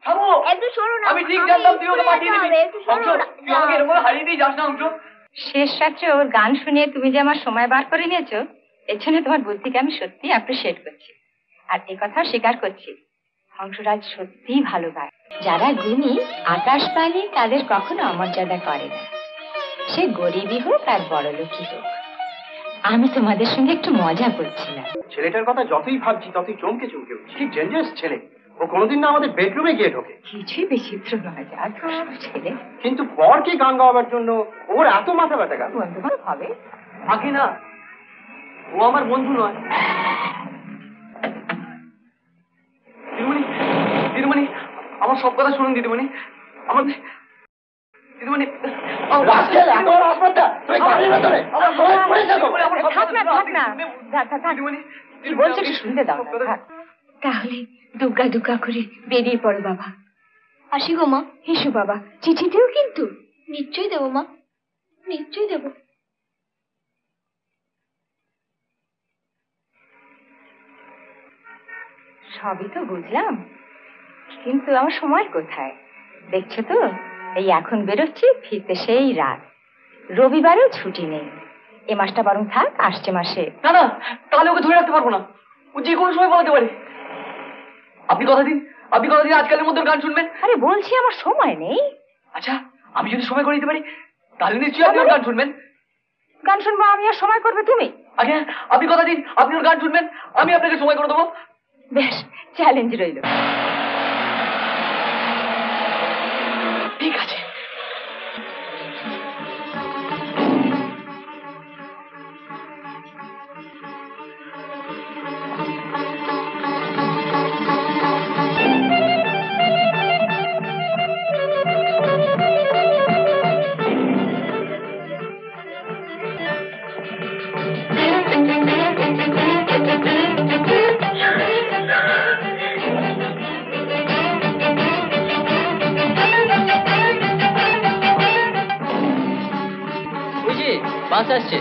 থামো, একটু সরো না। আমি ঠিক জানতাম তুই ওকে পাঠিয়ে দিবি। অংশ, তুই আমাকে এরকম হারিয়ে দিয়ে যাস না অংশ। শেষ রাত্রে ওর গান শুনিয়ে তুমি যে আমার সময় বার করে নিয়েছো, এর জন্য তোমার বুদ্ধিকে আমি সত্যি অ্যাপ্রিসিয়েট করছি। আর এ কথা স্বীকার করছি, হংসরাজ সত্যিই ভালো গায়। যারা গুণী আকাশবাণী তাদের কখনো অমর্যাদা করে না, সে গরিবই হোক আর বড়লোকই হোক। আমি তোমাদের সঙ্গে একটু মজা করছিলাম। ছেলেটার কথা যতই ভাবছি ততই চমকে চমকে উঠছি। কি ডেঞ্জারাস ছেলে, ও কোনোদিন না আমাদের বেডরুমে গিয়ে ঢোকে। কিছুই বিচিত্র নয়, যা ছেলে। কিন্তু বরকে গান গাওয়ার জন্য ওর এত মাথা ব্যথা কেন? বন্ধু হবে আগে না, ও আমার বন্ধু নয়। দিদিমণি, দিদিমণি, আমার সব কথা শুনুন দিদিমণি। আমার দিদিমণি, শুনতে দাও। তাহলে দুগ্গা দুগ্গা করে বেরিয়ে পড়ো বাবা। আসি গো মা। এসো বাবা, চিঠি দিও কিন্তু। নিশ্চয়ই দেবো মা, নিশ্চয়ই দেবো। সবই তো বুঝলাম, কিন্তু আমার সময় কোথায়? দেখছো তো, এই এখন বেরোচ্ছি, ফিরতে সেই রাত। রবিবারেও ছুটি নেই। এ মাসটা বরং থাক, আসছে মাসে। না না, তাহলে ওকে ধরে রাখতে পারবো না, ও যে কোনো সময় বলাতে পারে। আপনি কথা দিন, আপনি কথা দিন আজকালের মধ্যে গান শুনবেন। আরে বলছি আমার সময় নেই। আচ্ছা, আমি যদি সময় করে দিতে পারি তাহলে নিশ্চয়ই আপনি ওর গান শুনবেন। গান শুনবো আমি আর সময় করবে তুমি? আগে আপনি কথা দিন, আপনি ওর গান শুনবেন, আমি আপনাকে সময় করে দেবো। বেশ, চ্যালেঞ্জ রইল। ঠিক আছে। বাস আসছে।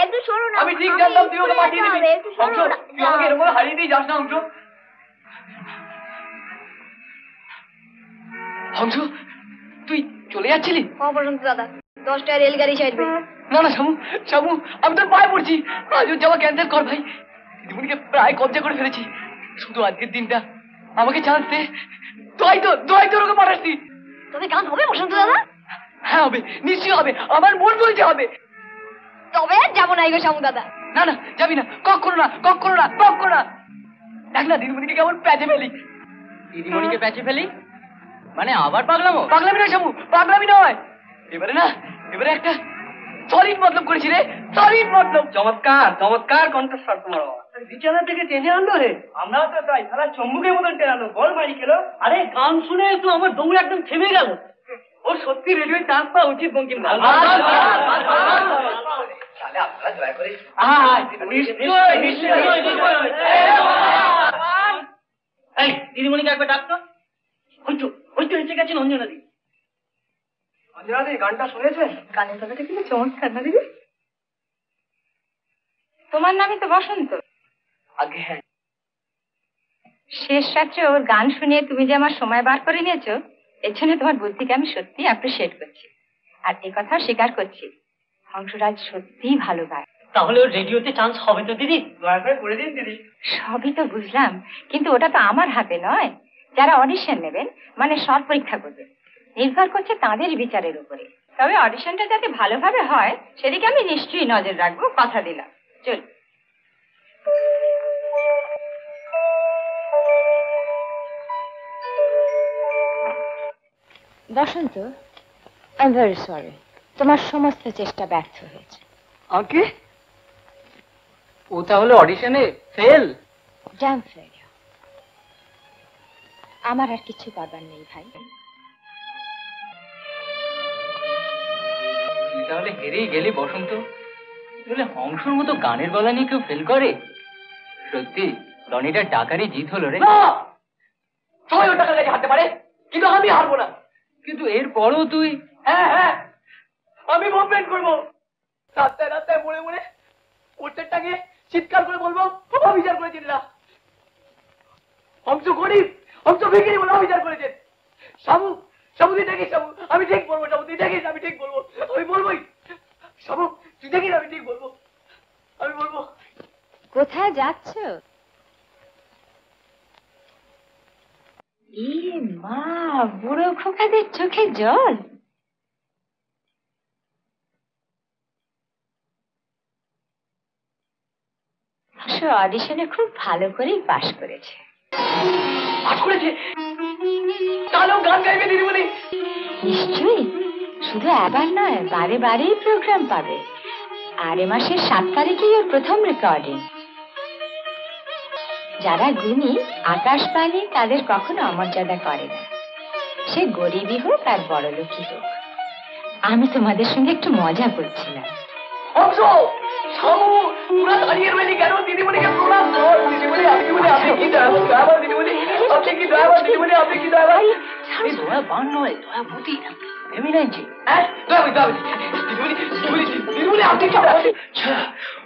একটু সরো না। আমি ঠিক জানতাম তুই ওকে পাঠিয়ে দিবি। অংশ, তুই আমাকে এরকম হারিয়ে দিয়ে যাস না অংশ। অংশ, তুই চলে যাচ্ছিলি? বসন্ত দাদা, 10টায় রেলগাড়ি ছাড়বে। না না শামু, শামু, আমি তোর পায়ে পড়ছি, আজ ওর যাওয়া ক্যান্সেল কর ভাই। দিদিমণিকে প্রায় কবজা করে ফেলেছি, শুধু আজকের দিনটা আমাকে চান্স দে। দোয়াই তোর ওকে পাঠাচ্ছি। তবে গান হবে বসন্ত দাদা? হ্যাঁ হবে, নিশ্চয়ই হবে, আমার মন বলছে হবে। তবে আর যাবো না গো শামু দাদা। না না, যাবি না, কখনো না, কখনো না, কখনো না। দেখ না দিদিমণিকে কেমন প্যাচে ফেলি। দিদিমণিকে প্যাচে ফেলি মানে আবার পাগলামো? পাগলামি নয় শামু, পাগলামি নয়। এবারে একটা সলিড মতলব করেছি রে, সলিড মতলব। চমৎকার চমৎকার কণ্ঠস্বর তোমার। বিছানা থেকে টেনে আনলো রে, আমরাও তো তাই, সারা চম্বুকের মতন টেনে আনলো, বল মারি খেলো। আরে গান শুনে তো আমার দৌড় একদম থেমে গেল। ও সত্যি রেডিওয় চান্স পাওয়া উচিত বঙ্কিম দা। তাহলে আপনারা দয়া করে এই দিদিমণিকে একবার ডাকতো। হইতো এসে গেছেন অঞ্জনাদি। অঞ্জনাদি গানটা শুনেছেন? গানের কথাটা কিন্তু চমৎকার না দিদি? তোমার নামই তো বসন্ত। আগে হ্যাঁ। শেষ রাত্রে ওর গান শুনিয়ে তুমি যে আমার সময় বার করে নিয়েছো, এর জন্য তোমার বুদ্ধিকে আমি সত্যি অ্যাপ্রিসিয়েট করছি। আর এ কথা স্বীকার করছি, হংসরাজ সত্যিই ভালো গায়। তাহলে ওর রেডিওতে চান্স হবে তো দিদি? দয়া করে করে দিন দিদি। সবই তো বুঝলাম, কিন্তু ওটা তো আমার হাতে নয়। যারা অডিশন নেবেন, মানে স্বর পরীক্ষা করবেন, নির্ভর করছে তাদের বিচারের উপরে। তবে অডিশনটা যাতে ভালোভাবে হয় সেদিকে আমি নিশ্চয়ই নজর রাখবো, কথা দিলাম। চল। বসন্ত, আই এম ভেরি সরি, তোমার সমস্ত চেষ্টা ব্যর্থ হয়েছে। ওকে, ও তাহলে অডিশনে ফেল? Dam fail. আমার আর কিছু করবার নেই ভাই। তুই তাহলে হেরেই গেলি বসন্ত। তাহলে হংসর মতো গানের গলা নিয়ে কেউ ফেল করে? সত্যি রনিটার টাকারই জিত হলো রে। সবাই ওর টাকার কাছে হারতে পারে, কিন্তু আমি হারবো না। কিন্তু এরপরও তুই? হ্যাঁ হ্যাঁ, আমি মুভমেন্ট করবো। রাস্তায় রাস্তায় মোড়ে মোড়ে পোস্টার টাঙিয়ে চিৎকার কোথায় যাচ্ছ? এ মা, বুড়ো খোকাদের চোখে জল। অডিশনে খুব ভালো করেই পাশ করেছে। পাস করেছে? তাহলেও গান গাইবে দিদিমণি? নিশ্চয়ই, শুধু এবার নয়, বারে বারেই প্রোগ্রাম পাবে। আর এ মাসের 7 তারিখেই ওর প্রথম রেকর্ডিং। যারা গুণী আকাশ পানি তাদের কখনো অমর্যাদা করে না, সে গরিবই হোক আর বড়লোকই হোক। আমি তোমাদের সঙ্গে একটু মজা করছিলাম। হংস, শামু, তোরা দাঁড়িয়ে রইলি কেন? দিদিমণিকে প্রণাম কর। দিদিমণি আপনি বলে আপনি কি ড্রাইভার? দিদিমণি আপনি কি ড্রাইভার? দিদিমণি আপনি কি ড্রাইভার? এই দয়া বান নয়, দয়া বুদ্ধি ভেবে নাইছি। হ্যাঁ দিদিমণি, দিদিমণি আপনি কি?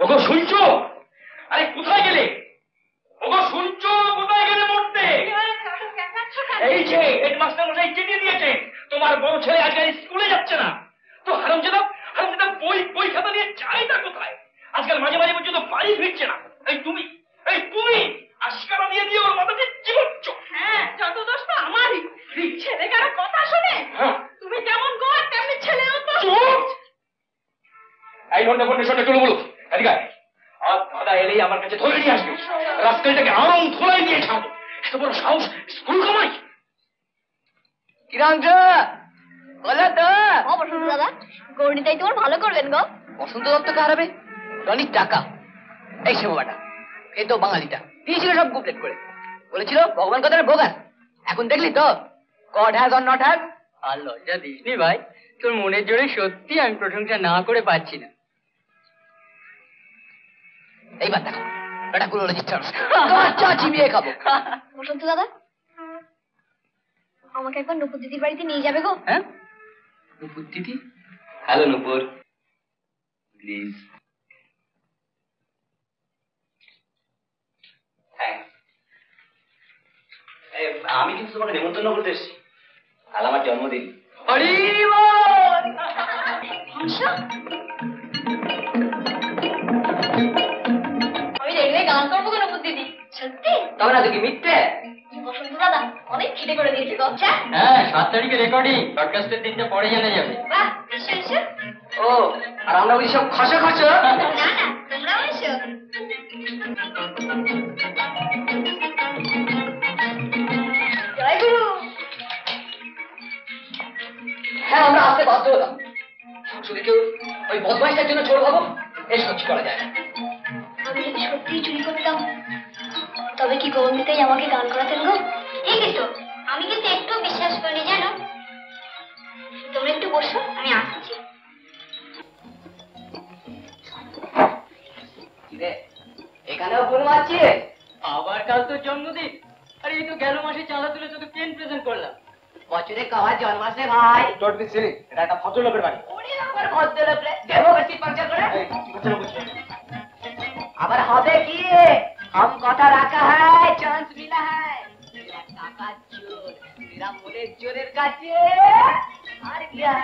ওগো শুনছো? আরে কোথায় গেলে? ওগো শুনছো? কোথায় গেলে মরতে? এই যে হেডমাস্টার মশাই চিঠি দিয়েছে, তোমার বড় ছেলে আজকাল স্কুলে যাচ্ছে না। তো হারামজাদা বই খাতা নিয়ে চাইটা কোথায়? আজকাল মাঝে মাঝে পর্যন্ত বাড়ি ফিরছে না। এই তুমি আশকারা দিয়ে দিয়ে ওর মাথাতে চিবচ্ছ। হ্যাঁ, যত দোষ তো আমারই। ছেলে কারো কথা শুনে তুমি কেমন গো তেমনি ছেলেও তো। এই লন্ডে ফন্ডে শোনে চলো বলো এদিকে। আর দাদা এলেই আমার কাছে ধরে নিয়ে আসবে, রাস্তাটাকে আম ধোলাই নিয়ে ছাড়বো। এত বড় সাহস, স্কুল কামাই। কিরঞ্জ বলো তো। বসন্ত দাদা, গণিতাই তোমার ভালো করবেন গো। বসন্ত দত্তকে হারাবে? অনেক টাকা। এই সে বাবাটা, এই তো বাঙালিটা দিয়েছিল সব গুপলেট করে, বলেছিল ভগবান কথার ভোগান। এখন দেখলি তো God has or not has. আর লজ্জা দিসনি ভাই, তোর মনের জোরে সত্যি আমি প্রশংসা না করে পাচ্ছি না। এইবার দেখো এটা কোনো রেজিস্টার চা চিবিয়ে খাবো। বসন্ত দাদা, আমাকে একবার নুপুর দিদির বাড়িতে নিয়ে যাবে গো। হ্যাঁ নুপুর দিদি? Hello Nupur, please. আমি কিন্তু তোমাকে নেমন্তন্ন করতে এসেছি, কাল আমার জন্মদিন। আমি রেডিওয়ে গান করবো গো নুপুর দিদি। সত্যি? তবে না তো কি মিথ্যে? বসন্ত দাদা অনেক খিদে করে দিয়েছে গো। হ্যাঁ 7 তারিখে রেকর্ডিং, ব্রডকাস্টের দিনটা পরে জানা যাবে। বাহ, এসো এসো। ও আর আমরা ওই সব খসা খসা। না না, তোমরাও এসো। জয় গুরু। হ্যাঁ আমরা আসতে বাধ্য হলাম, শুধু কেউ ওই বদমাইশের জন্য চোর ভাবো, এ সহ্য করা যায় না। আমি যদি সত্যিই চুরি করতাম তবে কি গৌরীতাই আমাকে গান করাতেন গো? ঠিকই তো, আমি কিন্তু একটু বিশ্বাস করি জানো। তোমরা একটু বসো, আমি আসছি। এখানেও ফোন মারছি। আবার কাল তোর জন্মদিন। আরে এই তো গেল মাসে চাঁদা তুলে তোকে পেন প্রেজেন্ট করলাম। বছরে কাবার জন্ম আসে ভাই। ডট বি সিলি, এটা একটা ভদ্রলোকের বাড়ি। ওরে আমার ভদ্রলোক রে, দেবো বেশি পাঞ্চার করে। আবার হবে কি? हम কথা রাখা है, চান্স মিলা है। मेरा টাকা চোর, मेरा মনের জোরের কাছে আর কি है,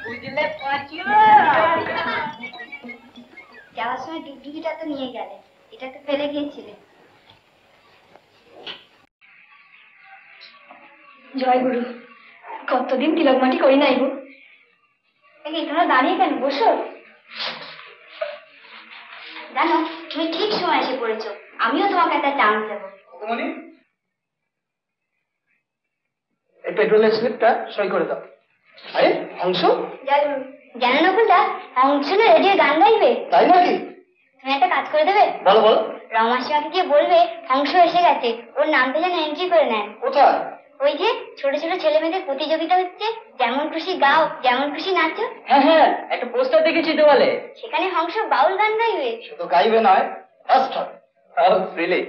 বুঝলে পাঁচু? যাওয়ার সময় ডুগডুগিটা তো নিয়ে গেলে, এটা তো ফেলে গিয়েছিলে। জয় গুরু, কতদিন তিলক মাটি করি নাই গো। এই তোমরা দাঁড়িয়ে কেন, বসো। জানো তুমি ঠিক সময় এসে পড়েছো, আমিও তোমাকে একটা চান্স দেবো। এই পেট্রোলের স্লিপটা সই করে দাও। আরে অংশ? জয় গুরু, জানো না কোনটা অংশ না রেডিও গান গাইবে। তাই নাকি? তুমি একটা কাজ করে দেবে, বলো বলো। রমাশিয়াকে গিয়ে বলবে অংশ এসে গেছে, ওর নামটা যেন এন্ট্রি করে নেন। কোথায়? ওই যে ছোট ছোট ছেলে মেয়েদের প্রতিযোগিতা হচ্ছে, যেমন খুশি গাও যেমন খুশি নাচো। হ্যাঁ হ্যাঁ একটা পোস্টার দেখেছি তো বলে। সেখানে হংস বাউল গান গাইবে। শুধু গাইবে নয়, ফার্স্ট হবে। রিলি?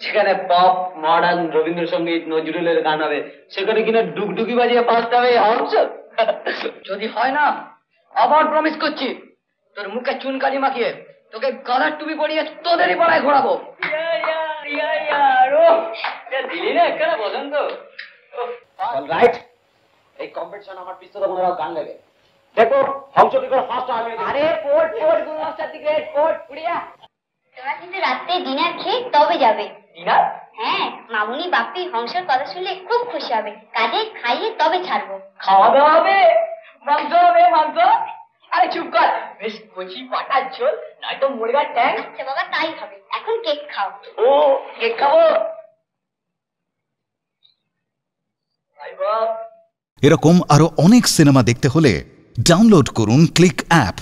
সেখানে পপ, মডার্ন, রবীন্দ্রসঙ্গীত, নজরুলের গান হবে, সেখানে কিনা ডুগডুগি বাজিয়ে ফার্স্ট হবে হংস। যদি হয় না, আবার প্রমিস করছি তোর মুখে চুনকালি মাখিয়ে তোকে গালার টুপি পরিয়ে তোদেরই পাড়ায় ঘোরাবো। দিলি না একটা পছন্দ। অলরাইট, এই কম্পিটিশন আমার পিছনে ওনারাও গান গাবে। দেখো হংস কি করে ফার্স্ট হবে। আরে পোট পোট গুরুমাস্টার দিকে পোট পুড়িয়া। তোমরা কিন্তু রাত্রে ডিনার খেয়ে তবে যাবে। ডিনার? হ্যাঁ, মামুনি বাপ্পি হংসের কথা শুনলে খুব খুশি হবে, কাজে খাইয়ে তবে ছাড়বো। খাওয়া দাওয়া হবে? মাংস হবে? মাংস? আরে চুপ কর, বেশ কচি পাটার ঝোল, নয়তো মুরগার ট্যাং। আচ্ছা বাবা, তাই হবে। এখন কেক খাও। ও, কেক খাবো? ভাই বাপ। এরকম আরো অনেক সিনেমা দেখতে হলে ডাউনলোড করুন ক্লিক অ্যাপ।